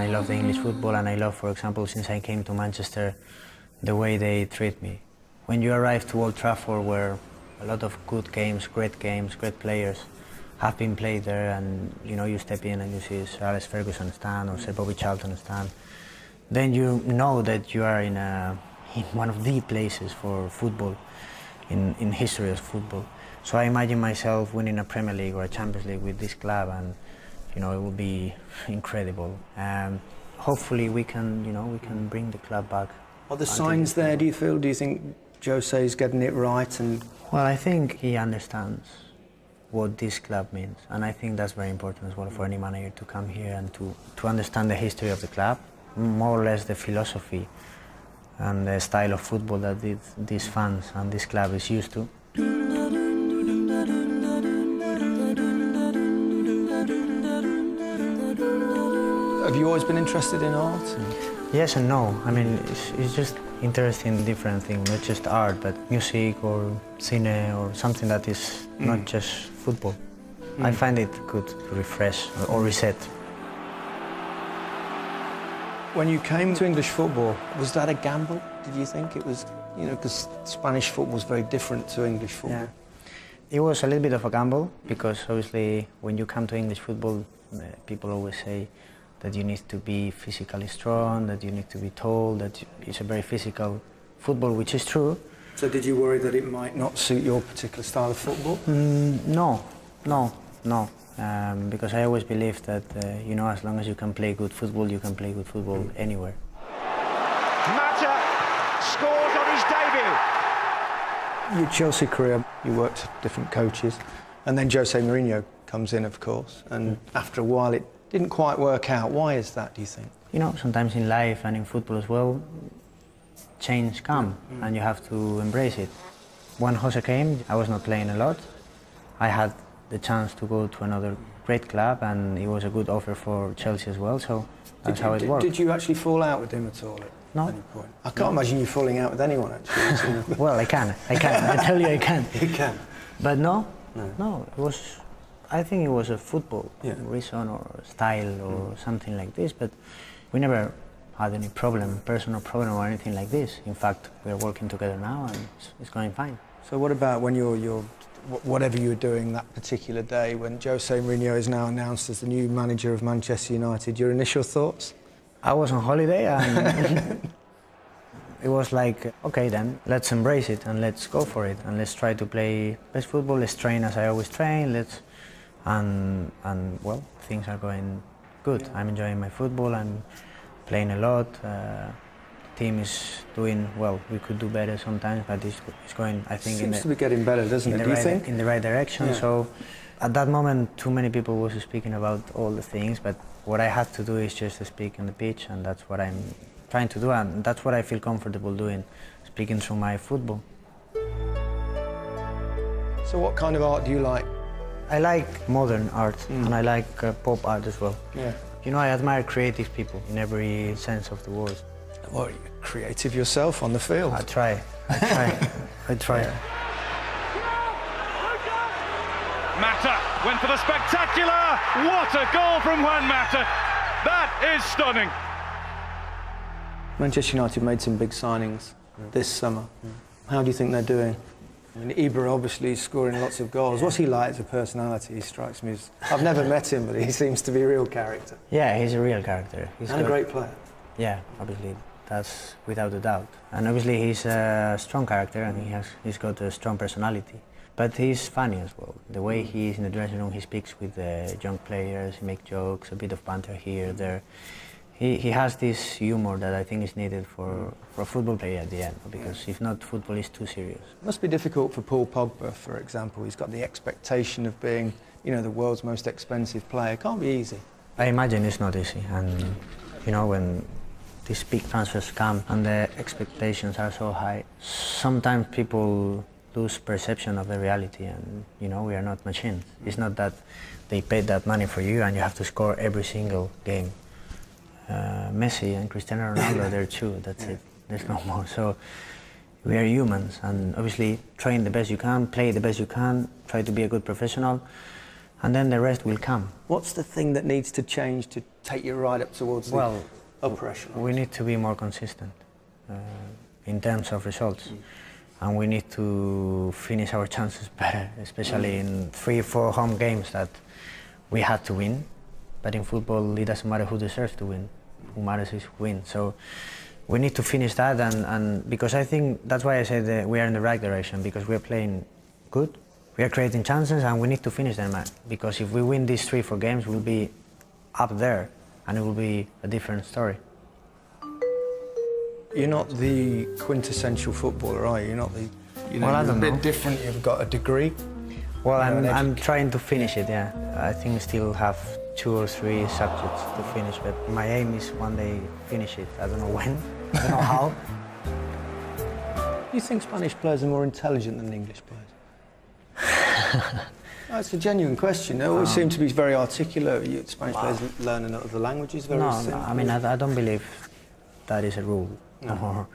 I love the English football, and I love, for example, since I came to Manchester, the way they treat me. When you arrive to Old Trafford, where a lot of good games, great players have been played there, and you step in and you see Sir Alex Ferguson stand or Sir Bobby Charlton stand, then you know that you are in one of the places for football, in history of football. So I imagine myself winning a Premier League or a Champions League with this club, and it will be incredible. Hopefully we can bring the club back. Are the signs there, do you feel? Do you think Jose is getting it right? Well, I think he understands what this club means, and I think that's very important as well for any manager to come here and to understand the history of the club, more or less the philosophy and the style of football that these fans and this club is used to. Have you always been interested in art? Yes and no. I mean, it's just interesting, different things, not just art, but music or cine or something that is not just football. I find it good to refresh or reset. When you came to English football, was that a gamble, did you think? It was, because Spanish football was very different to English football. Yeah. It was a little bit of a gamble, because obviously when you come to English football, people always say that you need to be physically strong, that you need to be tall, that it's a very physical football, which is true. So did you worry that it might not suit your particular style of football? No. Because I always believe that, as long as you can play good football, you can play good football anywhere. Mata scores on his debut. Your Chelsea career, you worked with different coaches, and then Jose Mourinho comes in, of course, and after a while it didn't quite work out. Why is that, do you think? Sometimes in life and in football as well, change comes and you have to embrace it. When Jose came, I was not playing a lot. I had the chance to go to another great club, and it was a good offer for Chelsea as well, so that's how it worked. Did you actually fall out with him at all at any point? I can't imagine you falling out with anyone, actually. Well, I can. I tell you I can. You can? But no, I think it was a football reason or style or something like this, but we never had any personal problem or anything like this. In fact, we're working together now and it's going fine. So what about when you're whatever you were doing that particular day, when Jose Mourinho is now announced as the new manager of Manchester United, your initial thoughts? I was on holiday and it was like, okay then, let's embrace it and let's go for it and let's try to play best football, let's train as I always train, and well, things are going good. I'm enjoying my football, I'm playing a lot. Team is doing well. We could do better sometimes, but it's going, I think, seems to be getting better, doesn't it? Do you think? In the right direction. Yeah. So at that moment, too many people was speaking about all the things, but what I had to do is just to speak on the pitch, and that's what I'm trying to do, and that's what I feel comfortable doing, speaking through my football. So what kind of art do you like? I like modern art, and I like pop art as well. Yeah. I admire creative people in every sense of the word. Well, you're creative yourself on the field. I try. Yeah. Mata went for the spectacular. What a goal from Juan Mata. That is stunning. Manchester United made some big signings this summer. How do you think they're doing? I mean, Ibra obviously is scoring lots of goals. What's he like as a personality? He strikes me as... I've never met him, but he seems to be a real character. Yeah, he's a real character. He's a great player. Yeah, obviously, that's without a doubt. And obviously he's a strong character and he's got a strong personality. But he's funny as well. The way he is in the dressing room, he speaks with the young players, he makes jokes, a bit of banter here, there. He has this humor that I think is needed for a football player at the end, because if not, football is too serious. It must be difficult for Paul Pogba, for example. He's got the expectation of being, the world's most expensive player. It can't be easy. I imagine it's not easy, and when these big transfers come and the expectations are so high, sometimes people lose perception of the reality, and we are not machines. It's not that they paid that money for you and you have to score every single game. Messi and Cristiano Ronaldo, they're two, that's it. There's no more. So we are humans, and obviously train the best you can, play the best you can, try to be a good professional, and then the rest will come. What's the thing that needs to change to take you right up towards the upper echelon? We need to be more consistent in terms of results. And we need to finish our chances better, especially in 3-4 home games that we had to win. But in football, it doesn't matter who deserves to win. Who matters is who wins. So we need to finish that, and because I think that's why I said that we are in the right direction, because we are playing good, we are creating chances, and we need to finish them. Because if we win these 3-4 games, we'll be up there, and it will be a different story. You're not the quintessential footballer, are you? You're not the. Well, I don't you're a know. bit different. You've got a degree. Well, I'm trying to finish it. Yeah, I think I still have 2 or 3 subjects to finish, but my aim is one day finish it. I don't know when. I don't know how. Do you think Spanish players are more intelligent than English players? That's a genuine question. They always seem to be very articulate. Spanish players learning other languages very simple. I mean, I don't believe that is a rule. No.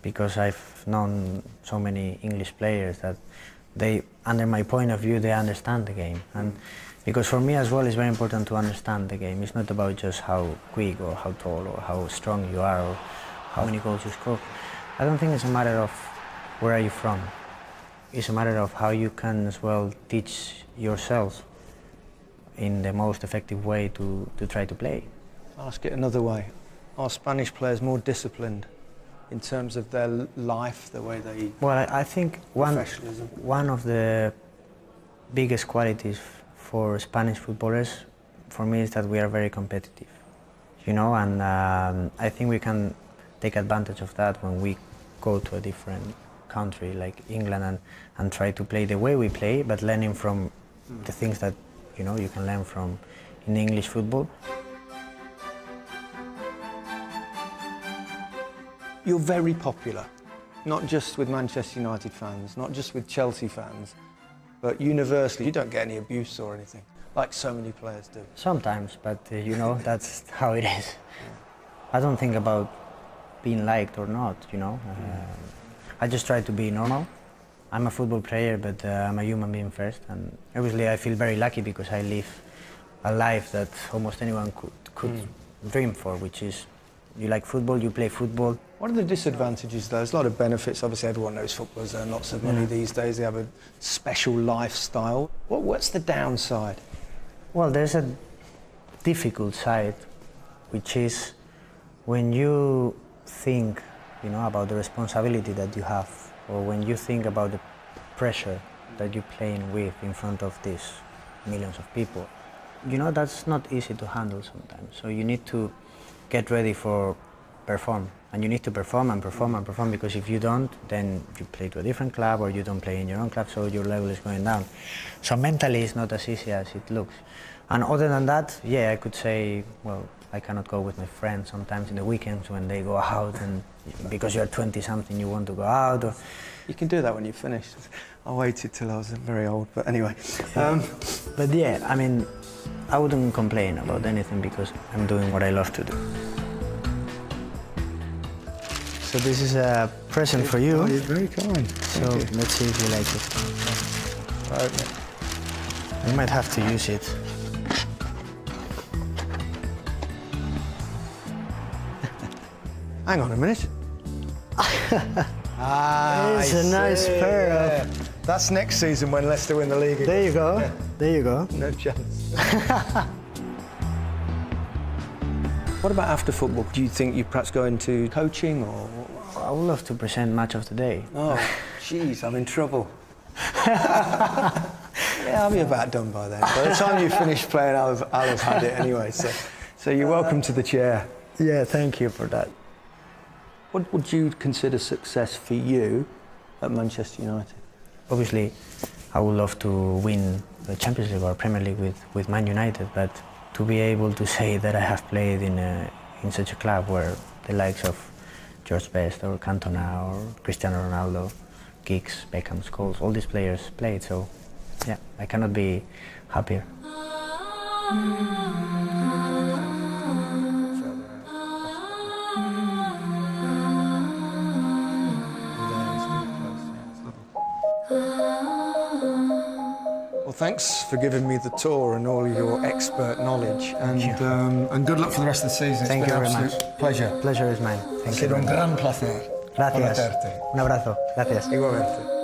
Because I've known so many English players that they, under my point of view, they understand the game. And because for me as well, it's very important to understand the game. It's not about just how quick or how tall or how strong you are or how many goals you score. I don't think it's a matter of where are you from. It's a matter of how you can as well teach yourself in the most effective way to try to play. I'll ask it another way. Are Spanish players more disciplined in terms of their life, the way they... Well, I think one of the biggest qualities for Spanish footballers, for me, is that we are very competitive, you know, and I think we can take advantage of that when we go to a different country like England and try to play the way we play, but learning from the things that, you know, you can learn from in English football. You're very popular, not just with Manchester United fans, not just with Chelsea fans, but universally. You don't get any abuse or anything, like so many players do. Sometimes, but you know, that's how it is. I don't think about being liked or not, you know. I just try to be normal. I'm a football player, but I'm a human being first, and obviously I feel very lucky because I live a life that almost anyone could dream for, which is you like football, you play football. What are the disadvantages though? There's a lot of benefits. Obviously everyone knows footballers earn lots of money these days. They have a special lifestyle. What's the downside? Well, there's a difficult side, which is when you think, you know, about the responsibility that you have, or when you think about the pressure that you're playing with in front of these millions of people. You know, that's not easy to handle sometimes. So you need to get ready for perform, and you need to perform and perform and perform, because if you don't, then you play to a different club or you don't play in your own club, so your level is going down. So mentally it's not as easy as it looks. And other than that, yeah, I could say, well, I cannot go with my friends sometimes in the weekends when they go out, and because you're 20-something you want to go out. Or... You can do that when you're finished. I waited till I was very old, but anyway. But yeah, I mean, I wouldn't complain about anything because I'm doing what I love to do. So this is a present for you. Oh, you're very kind. So let's see if you like it. Right. You might have to use it. Hang on a minute. It's a nice pair of... That's next season when Leicester win the league again. There you go. There you go. No chance. What about after football? Do you think you perhaps go into coaching or...? I would love to present match of the day. Oh, jeez, I'm in trouble. Yeah, I'll be about done by then. By the time you finish playing, I'll have had it anyway. So you're welcome to the chair. Yeah, thank you for that. What would you consider success for you at Manchester United? Obviously, I would love to win the Champions League or Premier League with Man United, but to be able to say that I have played in such a club where the likes of George Best or Cantona or Cristiano Ronaldo, Giggs, Beckham, Scholes, all these players played, so yeah, I cannot be happier. Well, Well, thanks for giving me the tour and all your expert knowledge, and good luck for the rest of the season. Thank It's you been very an much. absolute pleasure. Pleasure is mine. Ha Thank you. sido un gran placer Gracias. conocerte. Un abrazo. Gracias. Igualmente.